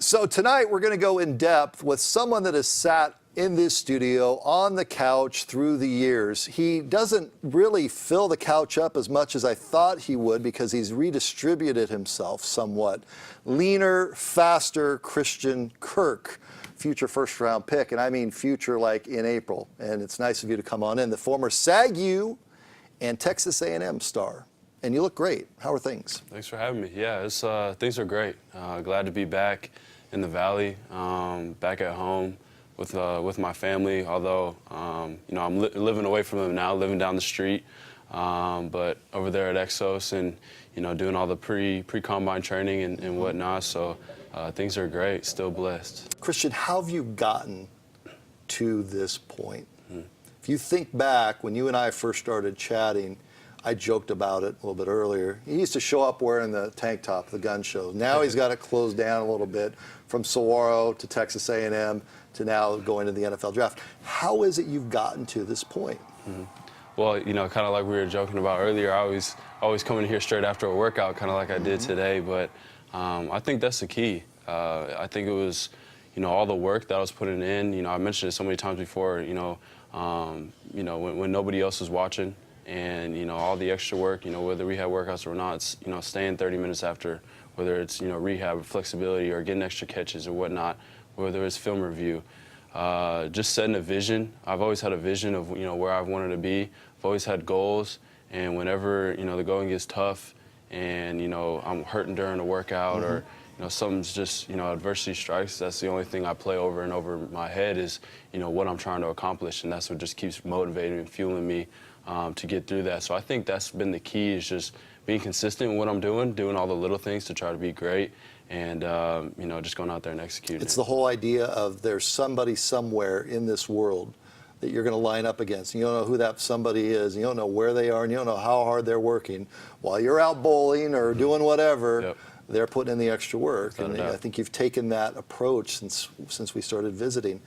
So tonight we're going to go in depth with someone that has sat in this studio on the couch through the years. He doesn't really fill the couch up as much as I thought he would because he's redistributed himself somewhat. Leaner, faster Christian Kirk, future first-round pick, and I mean future like in April. And it's nice of you to come on in. The former SAG-U and Texas A&M star. And you look great. How are things? Thanks for having me. Yeah, things are great. Glad to be back in the Valley, back at home with my family. Although you know, I'm living away from them now, living down the street, but over there at Exos and doing all the pre-combine training and whatnot. So things are great. Still blessed. Christian, how have you gotten to this point? If you think back when you and I first started chatting, I joked about it a little bit earlier. He used to show up wearing the tank top, the gun shows. Now he's got it closed down a little bit, from Saguaro to Texas A&M to now going to the NFL draft. How is it you've gotten to this point? Well, kind of like we were joking about earlier, I always come in here straight after a workout, kind of like I did today. But I think that's the key. I think it was, all the work that I was putting in. I mentioned it so many times before. When nobody else was watching. And all the extra work, whether we had workouts or not, it's, staying 30 minutes after, whether it's rehab or flexibility or getting extra catches or whatnot, whether it's film review, just setting a vision. I've always had a vision of where I've wanted to be. I've always had goals, and whenever the going gets tough, and I'm hurting during a workout or something's just adversity strikes, that's the only thing I play over and over my head is what I'm trying to accomplish, and that's what just keeps motivating and fueling me to get through that. So I think that's been the key, is just being consistent with what I'm doing all the little things to try to be great, and just going out there and executing. It's the whole idea of there's somebody somewhere in this world that you're going to line up against. You don't know who that somebody is, you don't know where they are, and you don't know how hard they're working. While you're out bowling or doing whatever, they're putting in the extra work. And I think you've taken that approach since we started visiting.